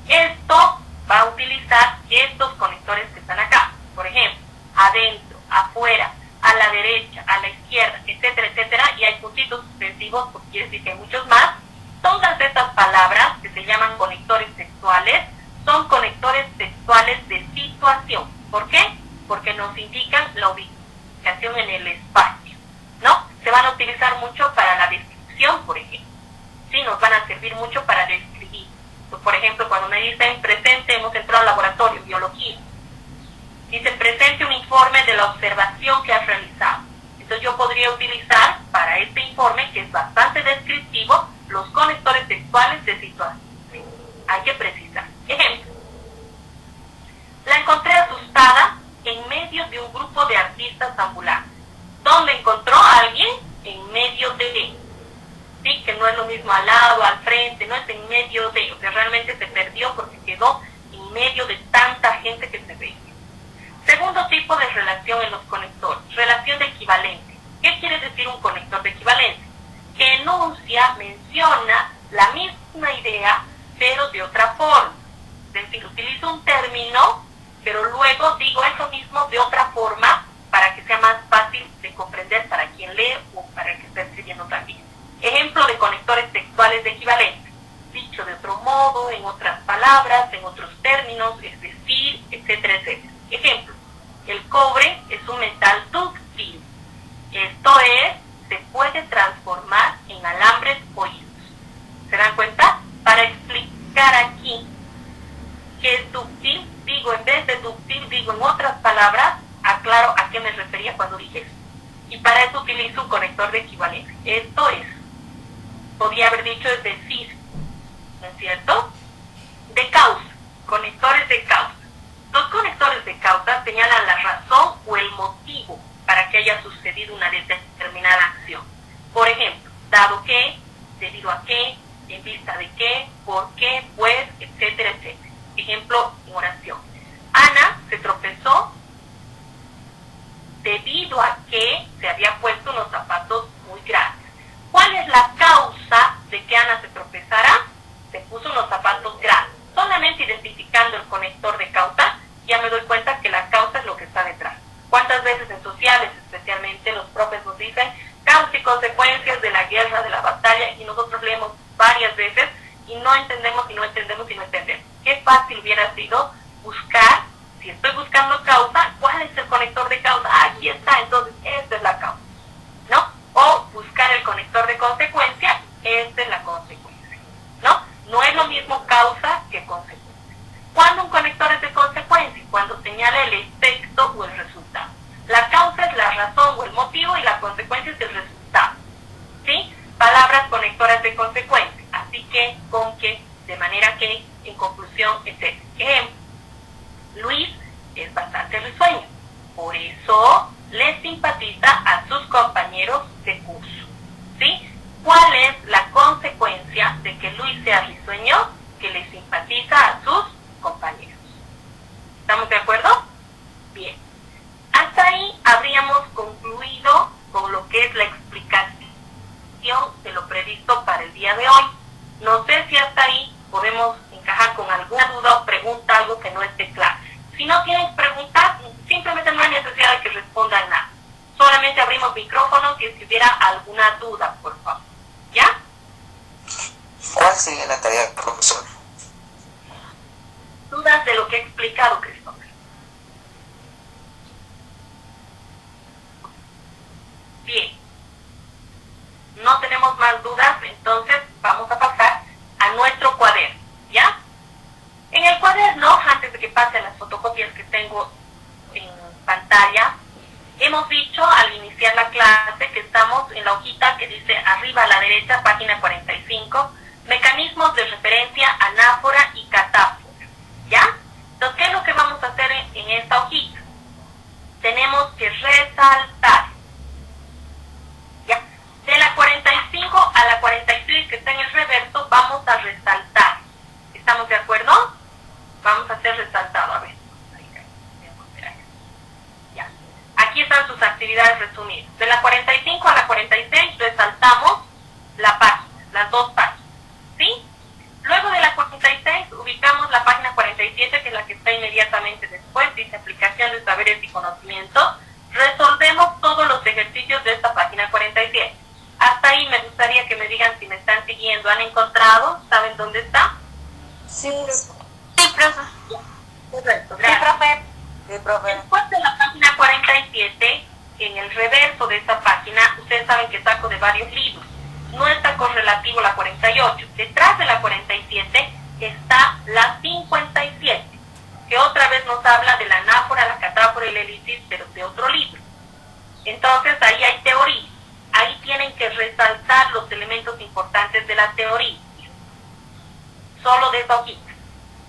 Esto va a utilizar estos conectores que están acá. Por ejemplo, adentro, afuera, a la derecha, a la izquierda, etcétera, etcétera, y hay puntitos suspensivos, porque quiere decir que hay muchos más. Todas estas palabras, que se llaman conectores textuales, son conectores textuales de situación. ¿Por qué? Porque nos indican la ubicación en el espacio, ¿no? Se van a utilizar mucho para la descripción, por ejemplo. Sí, nos van a servir mucho para describir. Pues, por ejemplo, cuando me dicen presente, hemos entrado al laboratorio, biología. Dice presente un informe de la observación que has realizado. Entonces yo podría utilizar para este informe, que es bastante descriptivo, los conectores textuales de situación. Hay que precisar. Ejemplo. La encontré asustada en medio de un grupo de artistas ambulantes. ¿Dónde encontró a alguien? En medio de. Sí, que no es lo mismo al lado, al frente, no es en medio de. O sea, realmente se perdió porque quedó en medio de tanta gente que se veía. Segundo tipo de relación en los conectores, relación de equivalencia. ¿Qué quiere decir un conector de equivalencia? Que enuncia, menciona la misma idea ello de otra forma. Es decir, utilizo un término, pero luego digo eso mismo de otra forma para que sea más fácil de comprender para quien lee o para el que está escribiendo también. Ejemplo de conectores textuales de equivalente. Dicho de otro modo, en otras palabras, en otros términos, es decir, etcétera, etcétera. Ejemplo, el cobre es un metal dúctil. Esto es, se puede transformar en alambres o hilos. ¿Se dan cuenta? Para explicar aquí que es dúctil, digo en vez de dúctil, digo en otras palabras, aclaro a qué me refería cuando dije eso. Y para eso utilizo un conector de equivalencia. Esto es, podría haber dicho es decir, ¿no es cierto? De causa, conectores de causa. Los conectores de causa señalan la razón o el motivo para que haya sucedido una determinada acción. Por ejemplo, dado que, debido a qué, en vista de qué, por qué, pues, etcétera, etcétera. Ejemplo en oración. Ana se tropezó debido a que se había puesto unos zapatos muy grandes. ¿Cuál es la causa de que Ana se tropezara? Se puso unos zapatos grandes. Solamente identificando el conector de causa, ya me doy cuenta que la causa es lo que está detrás. ¿Cuántas veces en sociales, especialmente, los profes nos dicen causas y consecuencias de la guerra, de la batalla, y nosotros leemos varias veces y no entendemos y no entendemos y no entendemos? Qué fácil hubiera sido buscar, si estoy buscando causa, ¿cuál es el conector de causa? Aquí está, entonces esta es la causa, ¿no? O buscar el conector de consecuencia, esta es la consecuencia, ¿no? No es lo mismo causa que consecuencia. ¿Cuándo un conector es de consecuencia? Cuando señala el efecto o el resultado. La causa es la razón o el motivo y la consecuencia es el resultado, ¿sí? Palabras conectoras de consecuencia, así que, con que, de manera que, en conclusión, etc. Ejemplo, Luis es bastante risueño, por eso le simpatiza a sus compañeros de curso, ¿sí? ¿Cuál es la consecuencia de que Luis sea risueño? Que le simpatiza a sus compañeros. ¿Estamos de acuerdo? Bien. Hasta ahí habríamos concluido con lo que es la explicación de lo previsto para el día de hoy. No sé si hasta ahí podemos encajar con alguna duda o pregunta, algo que no esté claro. Si no tienen preguntas, simplemente no hay necesidad de que respondan nada. Solamente abrimos micrófonos si hubiera alguna duda, por favor. ¿Ya? ¿Cuál sería la tarea, profesor? Dudas de lo que he explicado, Cristóbal. Bien. No tenemos más dudas, entonces vamos a pasar a nuestro cuaderno, ¿ya? En el cuaderno, antes de que pase a las fotocopias que tengo en pantalla, hemos dicho al iniciar la clase que estamos en la hojita que dice arriba a la derecha, página 45, mecanismos de referencia, anáfora y catáfora, ¿ya? Entonces, ¿qué es lo que vamos a hacer en esta hojita? Tenemos que resaltar, ¿ya? De la 45 a la 46 que está en el reverso, vamos a resaltar. ¿Estamos de acuerdo? Vamos a hacer resaltado, a ver. Ya. Aquí están sus actividades resumidas. De la 45 a la 46 resaltamos la página, las dos páginas, ¿sí? Luego de la 46 ubicamos la página 47, que es la que está inmediatamente después, dice aplicación de saberes y conocimientos. Resolvemos todos los ejercicios de esta página 47. Hasta ahí me gustaría que me digan si me están siguiendo. ¿Han encontrado? ¿Saben dónde está? Sí, Sí, profe. Correcto, sí, gracias. profe. Sí, profe. Después de la página 47, en el reverso de esta página, ustedes saben que saco de varios libros. No está correlativo la 48. Detrás de la 47 está la 57, que otra vez nos habla de la anáfora, la catáfora y la elipsis, pero de otro libro. Entonces ahí hay teoría. Ahí tienen que resaltar los elementos importantes de la teoría. Solo de esa hojita.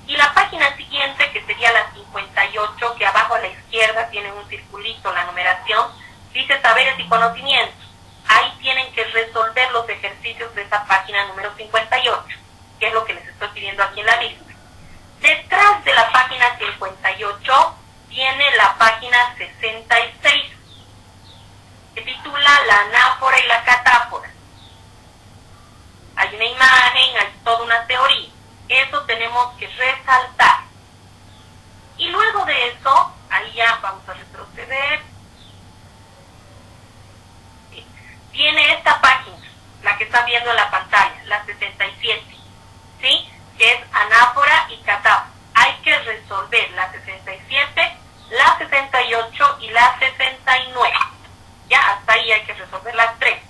Y la página siguiente, que sería la 58, que abajo a la izquierda tiene un circulito, la numeración, dice saberes y conocimientos. Ahí tienen que resolver los ejercicios de esa página número 58, que es lo que les estoy pidiendo aquí en la lista. Detrás de la página 58 viene la página 66, que titula la anáfora y la catáfora. Hay una imagen, hay toda una teoría. Eso tenemos tenemos que resaltar. Y luego de eso, ahí ya vamos a retroceder. Viene esta página, la que están viendo en la pantalla, la 67, ¿sí? Que es anáfora y catáfora. Hay que resolver la 67, la 68 y la 69. Ya, hasta ahí hay que resolver las tres.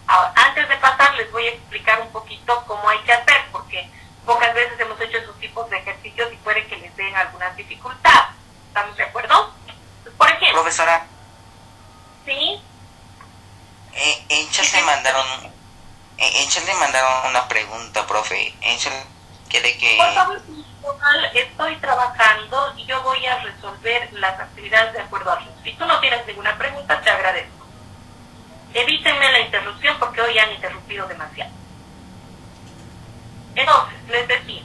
Ahora, antes de pasar, les voy a explicar un poquito cómo hay que hacer, porque pocas veces hemos hecho esos tipos de ejercicios y puede que les den algunas dificultades. ¿Estamos de acuerdo? Pues, por ejemplo. Profesora, ¿Sí? en chat le mandaron una pregunta, profe. En chat quiere que... Por favor, estoy trabajando y yo voy a resolver las actividades de acuerdo a ritmo. Si tú no tienes ninguna pregunta, te agradezco. Evítenme la interrupción porque hoy han interrumpido demasiado. Entonces, les decía,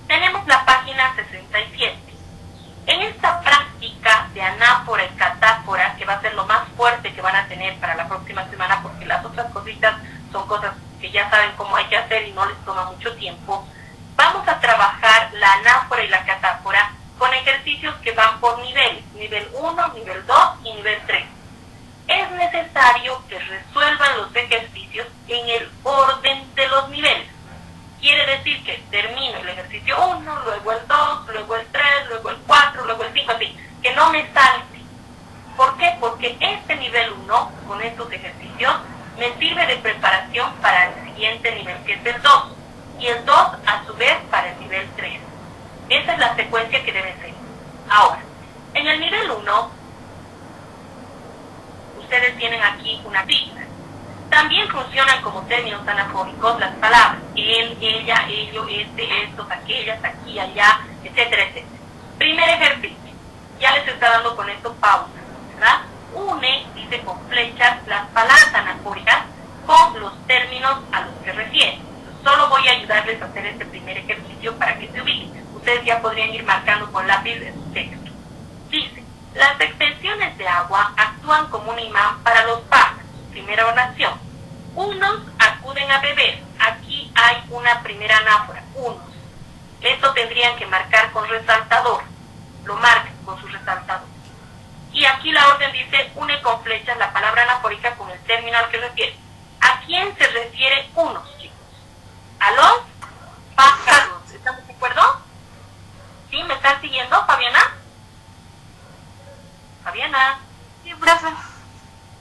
tenemos la página 67. En esta práctica de anáfora y catáfora, que va a ser lo más fuerte que van a tener para la próxima semana, porque las otras cositas son cosas que ya saben cómo hay que hacer y no les toma mucho tiempo, vamos a trabajar la anáfora y la catáfora con ejercicios que van por niveles, nivel 1, nivel 2 y nivel 3. Es necesario que resuelvan los ejercicios en el orden de los niveles. Quiere decir que termino el ejercicio 1, luego el 2, luego el 3, luego el 4, luego el 5, así, que no me salte. ¿Por qué? Porque este nivel 1, con estos ejercicios, me sirve de preparación para el siguiente nivel, que es el 2. Y el 2, a su vez, para el nivel 3. Esa es la secuencia que debe ser. Ahora, en el nivel 1, ustedes tienen aquí una pista. También funcionan como términos anafóricos las palabras él, ella, ello, este, estos, aquellas, aquí, allá, etcétera, etcétera. Primer ejercicio. Ya les está dando con esto pausa, ¿verdad? Une, dice con flechas, las palabras anafóricas con los términos a los que refiere. Solo voy a ayudarles a hacer este primer ejercicio para que se ubiquen. Ustedes ya podrían ir marcando con lápiz en su texto. Dice, las extensiones de agua actúan como un imán para los pájaros. Primera oración. Unos acuden a beber. Aquí hay una primera anáfora. Unos. Esto tendrían que marcar con resaltador. Lo marcan con su resaltador. Y aquí la orden dice, une con flechas la palabra anafórica con el término al que refiere. ¿A quién se refiere unos, chicos? ¿A los pájaros? ¿Estamos de acuerdo? ¿Sí? ¿Me están siguiendo, Fabiana? Fabiana. Sí, profe.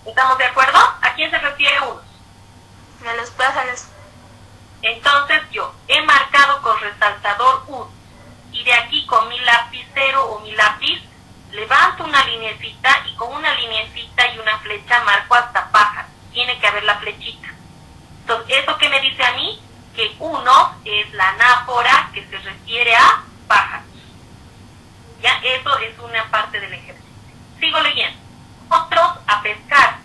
¿Estamos de acuerdo? ¿A quién se refiere unos? A los pájaros. Entonces yo he marcado con resaltador 1 y de aquí con mi lapicero o mi lápiz levanto una linecita y con una linecita y una flecha marco hasta pájaro. Tiene que haber la flechita. Entonces, ¿eso qué me dice a mí? Que 1 es la anáfora que se refiere a pájaros. Ya, eso es una parte del ejercicio. Sigo leyendo. Otros a pescar.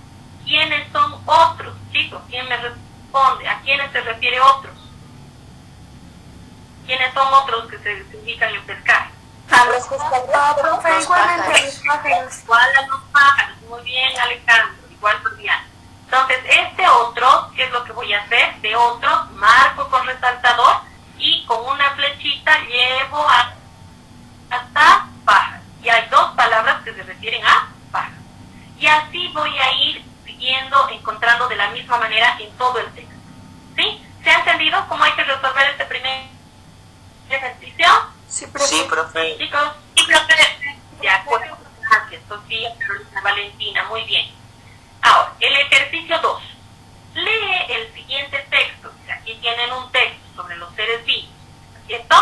¿Quiénes son otros? Chicos, ¿quién me responde? ¿A quiénes se refiere otros? ¿Quiénes son otros que se dedican a pescar? A los pescadores, igualmente a los pájaros. Igual a los pájaros. Muy bien, Alejandro. Igual Fabián. Entonces, este otro, ¿qué es lo que voy a hacer? De otro, marco con resaltador y con una flechita llevo hasta pájaros. Y hay dos palabras que se refieren a pájaros. Y así voy a ir siguiendo, encontrando de la misma manera en todo el texto. ¿Sí? ¿Se ha entendido cómo hay que resolver este primer ejercicio? Sí, profe. Sí, profe. Chicos, sí, profe. De acuerdo. Gracias, Sofía, Carolina, Valentina. Muy bien. Ahora, el ejercicio 2. Lee el siguiente texto. Aquí tienen un texto sobre los seres vivos, ¿cierto?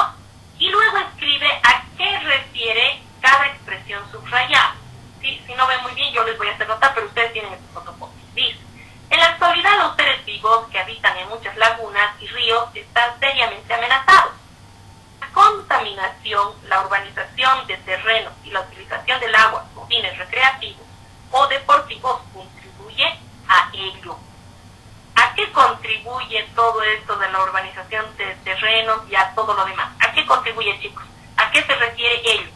Y luego escribe a qué refiere cada expresión subrayada. ¿Sí? Si no ven muy bien, yo les voy a hacer nota, pero ustedes tienen estos fotocopias. Dice, en la actualidad los seres vivos que habitan en muchas lagunas y ríos están seriamente amenazados. La contaminación, la urbanización de terrenos y la utilización del agua con fines recreativos o deportivos contribuye a ello. ¿A qué contribuye todo esto de la urbanización de terrenos y a todo lo demás? ¿A qué contribuye, chicos? ¿A qué se refiere ello?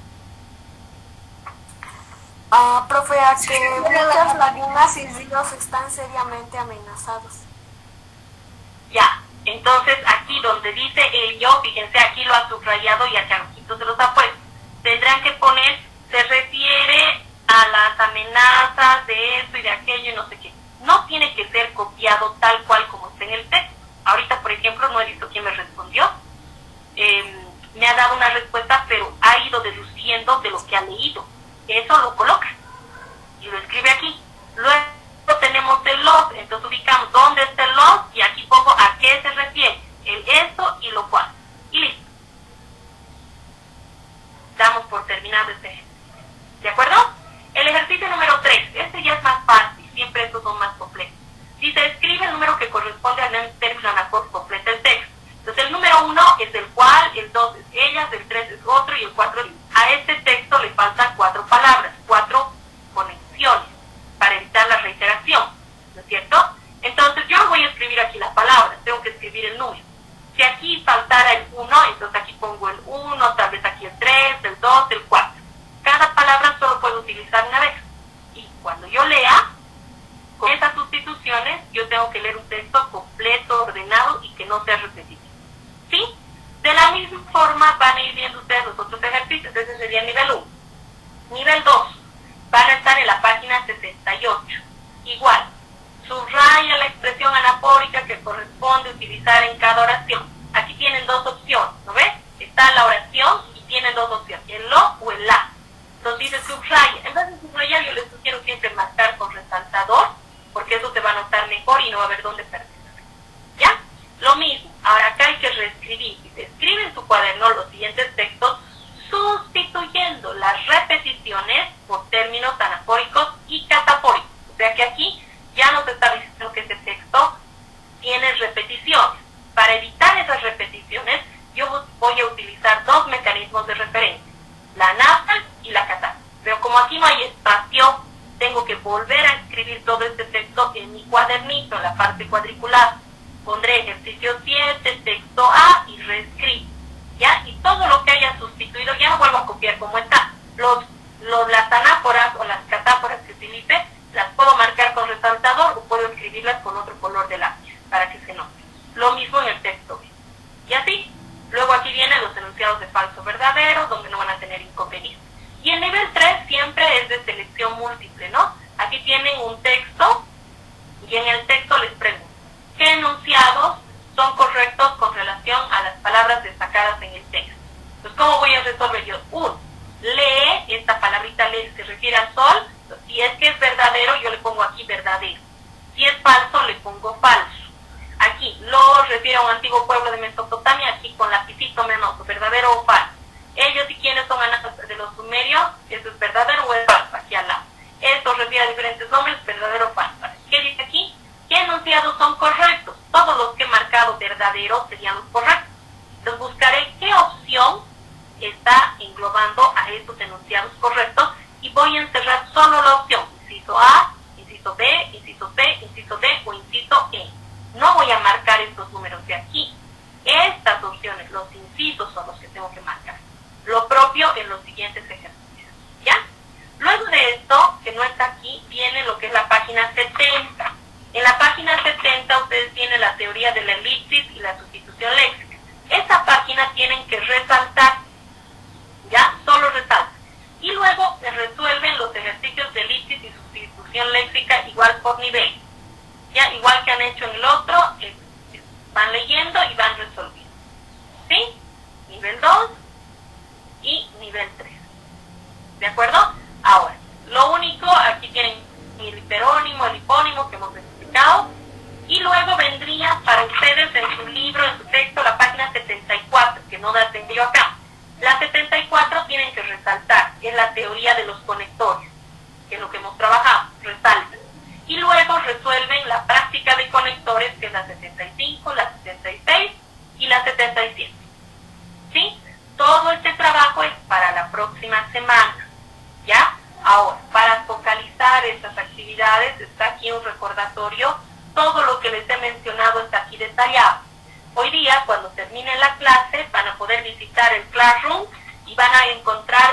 Profe, a que muchas lagunas y ríos están seriamente amenazados. Ya, Entonces, aquí donde dice ello, fíjense, aquí lo ha subrayado y aquí se los ha puesto. Tendrán que poner, se refiere a las amenazas de esto y de aquello y no sé qué. No tiene que ser copiado tal cual como está en el texto. Ahorita, por ejemplo, no he visto quién me respondió. Me ha dado una respuesta, pero ha ido deduciendo de lo que ha leído. Eso lo coloca y lo escribe aquí. Luego tenemos el los, entonces ubicamos dónde está el los y aquí pongo a qué se refiere, el esto y lo cual. Y listo. Damos por terminado este ejercicio. ¿De acuerdo? El ejercicio número 3, este ya es más fácil, siempre estos son más complejos. Si se escribe el número que corresponde al término anacótico, completa el texto. Entonces el número 1 es el cual, el 2 es ellas, el 3 es otro y el 4 es... A este texto le faltan 4 palabras, 4 conexiones, para evitar la reiteración, ¿no es cierto? Entonces yo voy a escribir aquí las palabras, tengo que escribir el número. Si aquí faltara el 1, entonces aquí pongo el 1, tal vez aquí el 3, el 2, el 4. Cada palabra solo puedo utilizar una vez. Y cuando yo lea, con esas sustituciones, yo tengo que leer un texto completo, ordenado y que no sea repetitivo. ¿Sí? De la misma forma van a ir viendo ustedes los otros ejercicios. Ese sería el nivel 1. Nivel 2. Van a estar en la página 68. Igual, subraya la expresión anafórica que corresponde utilizar en cada oración. Aquí tienen 2 opciones, ¿no ves? Está la oración y tienen 2 opciones, el lo o el la. Entonces dice subraya. En vez de subrayar, yo les sugiero siempre marcar con resaltador, porque eso se va a notar mejor y no va a haber dónde perder. ¿Ya? Lo mismo. Ahora acá hay que reescribir. Si se escribe en su cuaderno los siguientes textos, sustituyendo las repeticiones por términos anafóricos y catafóricos. O sea que aquí ya nos está diciendo que este texto tiene repeticiones. Para evitar esas repeticiones, yo voy a utilizar 2 mecanismos de referencia, la anafal y la catafal. Pero como aquí no hay espacio, tengo que volver a escribir todo este texto en mi cuadernito, en la parte cuadriculada. Pondré ejercicio 7, texto A y reescribo. ¿Ya? Y todo lo que haya sustituido ya no vuelvo a copiar como está. Las anáforas o las catáforas que utilice, las puedo marcar con resaltador o puedo escribirlas con otro color de lápiz para que se note. Lo mismo en el texto B. Y así, luego aquí vienen los enunciados de falso verdadero, donde no van a tener inconvenientes. Y el nivel 3 siempre es de selección múltiple, ¿no? Aquí tienen un texto y en el texto les pregunto, ¿qué enunciados son correctos con relación a las palabras destacadas en el texto? Entonces, ¿cómo voy a resolver yo? Lee, esta palabrita lee se refiere al sol. Si es que es verdadero, yo le pongo aquí verdadero. Si es falso, le pongo falso. Aquí, lo refiere a un antiguo pueblo de Mesopotamia, aquí con lapicito menos, verdadero o falso. Ellos y quienes son de los sumerios, eso es verdadero o es falso, aquí al lado. Esto refiere a diferentes nombres, verdadero o falso. ¿Qué dice aquí? ¿Qué enunciados son correctos? Todos los que he marcado verdadero serían los correctos. Entonces buscaré qué opción está englobando a estos enunciados correctos y voy a encerrar solo la opción, inciso A, inciso B, inciso C, inciso D o inciso E. No voy a marcar estos números de aquí. Estas opciones, los incisos son los que tengo que marcar. Lo propio en los siguientes ejercicios. ¿Ya? Luego de esto, que no está aquí, viene lo que es la página 70. En la página 70 ustedes tienen la teoría de la elipsis y la sustitución léxica. Esta página tienen que resaltar, ¿ya? Solo resaltan. Y luego se resuelven los ejercicios de elipsis y sustitución léxica igual por nivel. Ya, igual que han hecho en el otro, van leyendo y van resolviendo. ¿Sí? Nivel 2 y nivel 3. ¿De acuerdo? Ahora, lo único, aquí tienen el hiperónimo, el hipónimo que hemos explicado. Y luego vendría para ustedes en su libro, en su texto, la página 74, que no la tengo yo acá. La 74 tienen que resaltar, es la teoría de los conectores, que es lo que hemos trabajado, resaltan. Y luego resuelven la práctica de conectores, que es la 75, la 76 y la 77. ¿Sí? Todo este trabajo es para la próxima semana. ¿Ya? Ahora, para focalizar estas actividades, está aquí un recordatorio. Todo lo que les he mencionado está aquí detallado. Hoy día, cuando termine la clase, van a poder visitar el Classroom y van a encontrar